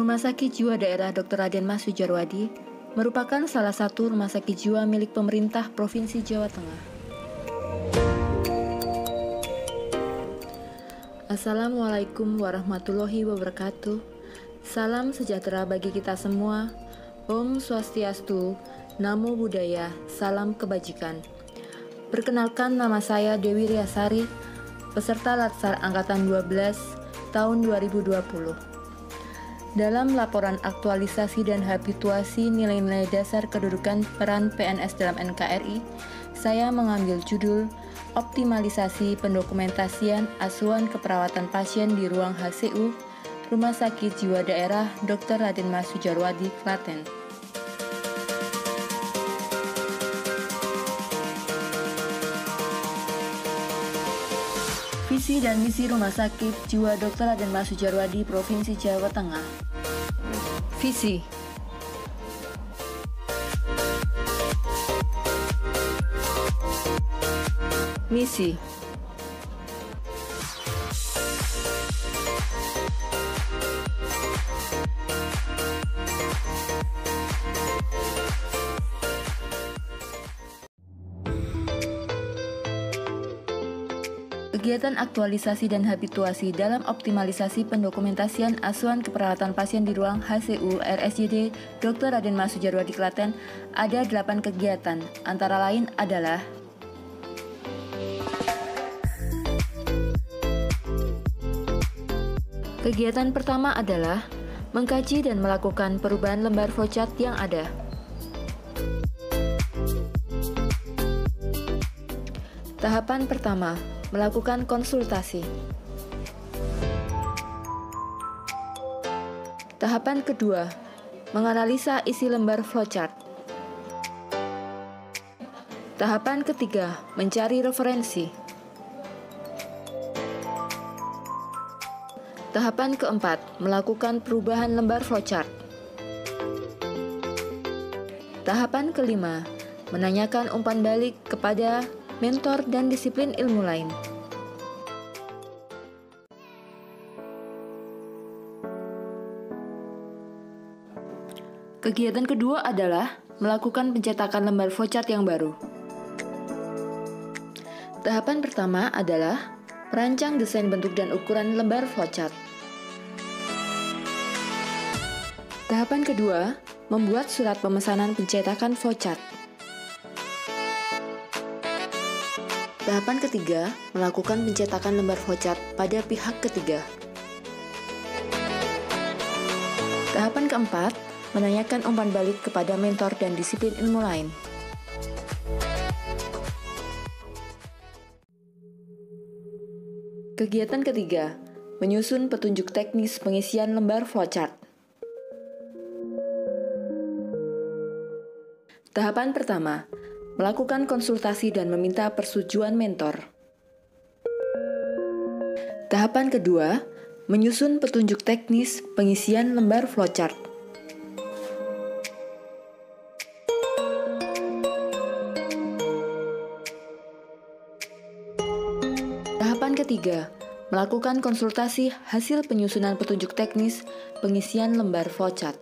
Rumah Sakit Jiwa Daerah Dr. Raden Mas Sujarwadi merupakan salah satu rumah sakit jiwa milik pemerintah Provinsi Jawa Tengah. Assalamualaikum warahmatullahi wabarakatuh. Salam sejahtera bagi kita semua. Om Swastiastu, Namo Buddhaya, salam kebajikan. Perkenalkan, nama saya Dewi Riasari, peserta Latsar Angkatan 12 tahun 2020. Dalam laporan aktualisasi dan habituasi nilai-nilai dasar kedudukan peran PNS dalam NKRI, saya mengambil judul Optimalisasi Pendokumentasian Asuhan Keperawatan Pasien di Ruang HCU, Rumah Sakit Jiwa Daerah Dr. Raden Mas Sujarwadi, Klaten. Visi dan misi Rumah Sakit Jiwa Dr. Raden Mas Sujarwadi, Provinsi Jawa Tengah. Visi. Misi. Kegiatan aktualisasi dan habituasi dalam optimalisasi pendokumentasian asuhan keperawatan pasien di ruang HCU RSJD Dr. Raden Mas Sujarwadi, Klaten ada 8 kegiatan, antara lain adalah kegiatan pertama adalah mengkaji dan melakukan perubahan lembar flowchart yang ada. Tahapan pertama, melakukan konsultasi. Tahapan kedua, menganalisa isi lembar flowchart. Tahapan ketiga, mencari referensi. Tahapan keempat, melakukan perubahan lembar flowchart. Tahapan kelima, menanyakan umpan balik kepada mentor dan disiplin ilmu lain. Kegiatan kedua adalah melakukan pencetakan lembar flowchart yang baru. Tahapan pertama adalah merancang desain bentuk dan ukuran lembar flowchart. Tahapan kedua, membuat surat pemesanan pencetakan flowchart. Tahapan ketiga, melakukan pencetakan lembar flowchart pada pihak ketiga. Tahapan keempat, menanyakan umpan balik kepada mentor dan disiplin ilmu lain. Kegiatan ketiga, menyusun petunjuk teknis pengisian lembar flowchart. Tahapan pertama, melakukan konsultasi dan meminta persetujuan mentor. Tahapan kedua, menyusun petunjuk teknis pengisian lembar flowchart. Tahapan ketiga, melakukan konsultasi hasil penyusunan petunjuk teknis pengisian lembar flowchart.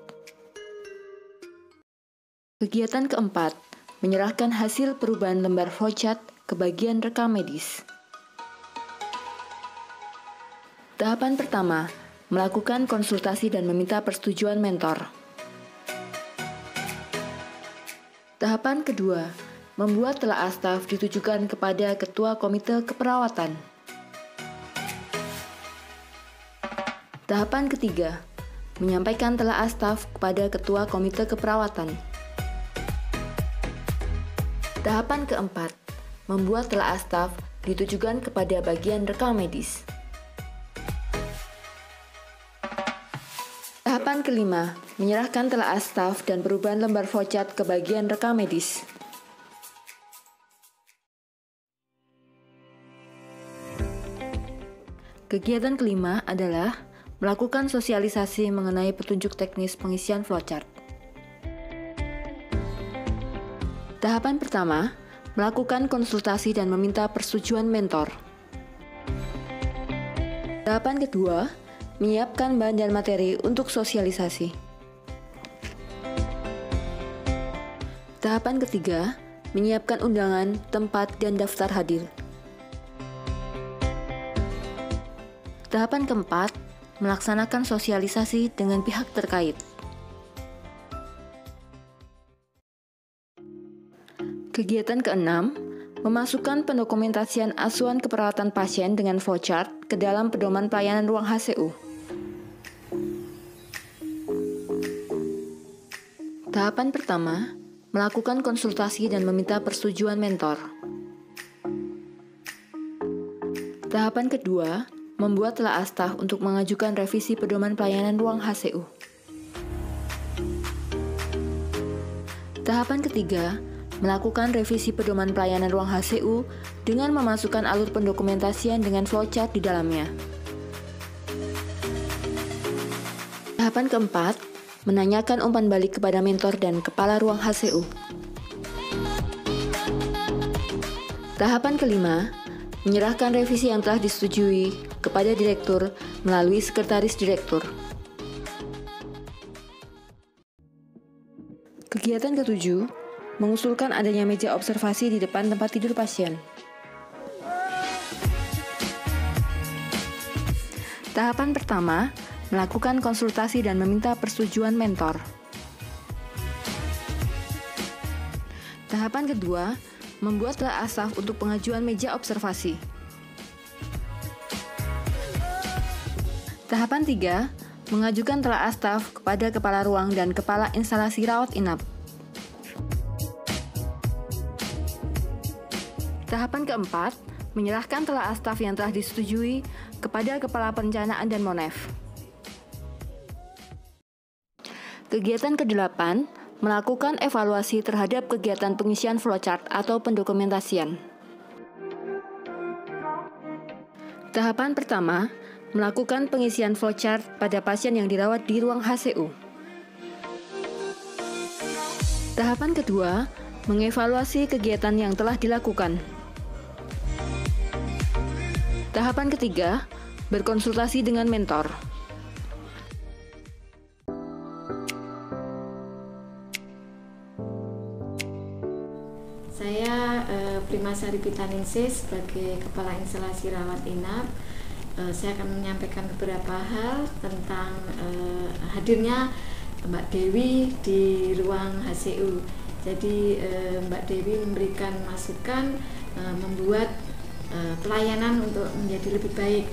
Kegiatan keempat, menyerahkan hasil perubahan lembar flowchart ke bagian rekam medis. Tahapan pertama, melakukan konsultasi dan meminta persetujuan mentor. Tahapan kedua, membuat telaah staf ditujukan kepada Ketua Komite Keperawatan. Tahapan ketiga, menyampaikan telaah staf kepada Ketua Komite Keperawatan. Tahapan keempat, membuat telaah staf ditujukan kepada bagian rekam medis. Tahapan kelima, menyerahkan telaah staf dan perubahan lembar flowchart ke bagian rekam medis. Kegiatan kelima adalah melakukan sosialisasi mengenai petunjuk teknis pengisian flowchart. Tahapan pertama, melakukan konsultasi dan meminta persetujuan mentor. Tahapan kedua, menyiapkan bahan dan materi untuk sosialisasi. Tahapan ketiga, menyiapkan undangan, tempat, dan daftar hadir. Tahapan keempat, melaksanakan sosialisasi dengan pihak terkait. Kegiatan keenam, memasukkan pendokumentasian asuhan keperawatan pasien dengan flowchart ke dalam pedoman pelayanan ruang HCU. Tahapan pertama, melakukan konsultasi dan meminta persetujuan mentor. Tahapan kedua, membuat telaah staf untuk mengajukan revisi pedoman pelayanan ruang HCU. Tahapan ketiga, melakukan revisi pedoman pelayanan ruang HCU dengan memasukkan alur pendokumentasian dengan flowchart di dalamnya. Tahapan keempat, menanyakan umpan balik kepada mentor dan kepala ruang HCU. Tahapan kelima, menyerahkan revisi yang telah disetujui kepada direktur melalui sekretaris direktur. Kegiatan ketujuh, mengusulkan adanya meja observasi di depan tempat tidur pasien. Tahapan pertama, melakukan konsultasi dan meminta persetujuan mentor. Tahapan kedua, membuat telaah staf untuk pengajuan meja observasi. Tahapan 3, mengajukan telaah staf kepada kepala ruang dan kepala instalasi rawat inap. Tahapan keempat, menyerahkan telaah staf yang telah disetujui kepada kepala perencanaan dan Monef. Kegiatan ke-8, melakukan evaluasi terhadap kegiatan pengisian flowchart atau pendokumentasian. Tahapan pertama, melakukan pengisian flowchart pada pasien yang dirawat di ruang HCU. Tahapan kedua, mengevaluasi kegiatan yang telah dilakukan. Tahapan ketiga, berkonsultasi dengan mentor. Saya Prima Sari Pitaningsih sebagai Kepala Instalasi Rawat Inap. Saya akan menyampaikan beberapa hal tentang hadirnya Mbak Dewi di ruang HCU. Jadi Mbak Dewi memberikan masukan membuat pelayanan untuk menjadi lebih baik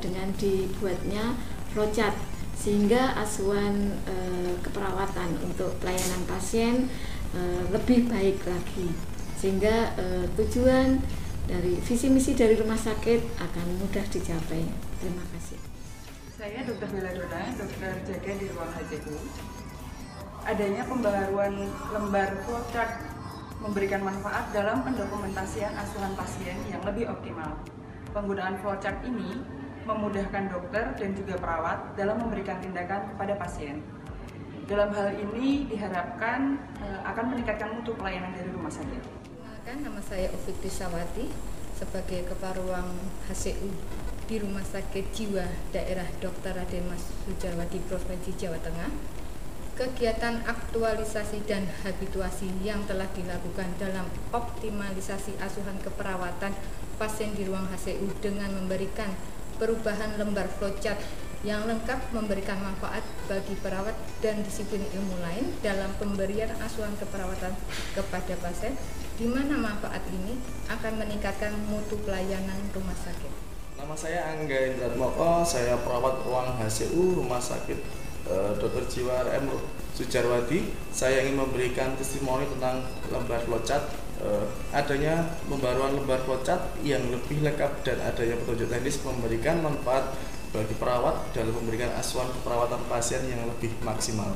dengan dibuatnya flowchart, sehingga asuhan keperawatan untuk pelayanan pasien lebih baik lagi, sehingga tujuan dari visi misi dari rumah sakit akan mudah dicapai. Terima kasih. Saya Dr. Belladonna, dokter jaga di ruang HCU. Adanya pembaharuan lembar flowchart memberikan manfaat dalam pendokumentasian asuhan pasien yang lebih optimal. Penggunaan flowchart ini memudahkan dokter dan juga perawat dalam memberikan tindakan kepada pasien. Dalam hal ini diharapkan akan meningkatkan mutu pelayanan dari rumah sakit. Nama saya Ufik Trisawati sebagai Kepala Ruang HCU di Rumah Sakit Jiwa Daerah Dr. Raden Mas Sujarwadi Provinsi Jawa Tengah. Kegiatan aktualisasi dan habituasi yang telah dilakukan dalam optimalisasi asuhan keperawatan pasien di ruang HCU dengan memberikan perubahan lembar flowchart yang lengkap memberikan manfaat bagi perawat dan disiplin ilmu lain dalam pemberian asuhan keperawatan kepada pasien, di mana manfaat ini akan meningkatkan mutu pelayanan rumah sakit. Nama saya Angga Indratmoko, saya perawat ruang HCU Rumah Sakit Dr. Jiwa RM Sujarwadi. Saya ingin memberikan testimoni tentang lembar flowchart. Adanya pembaruan lembar flowchart yang lebih lengkap dan adanya petunjuk teknis memberikan manfaat bagi perawat dalam memberikan asuhan keperawatan pasien yang lebih maksimal.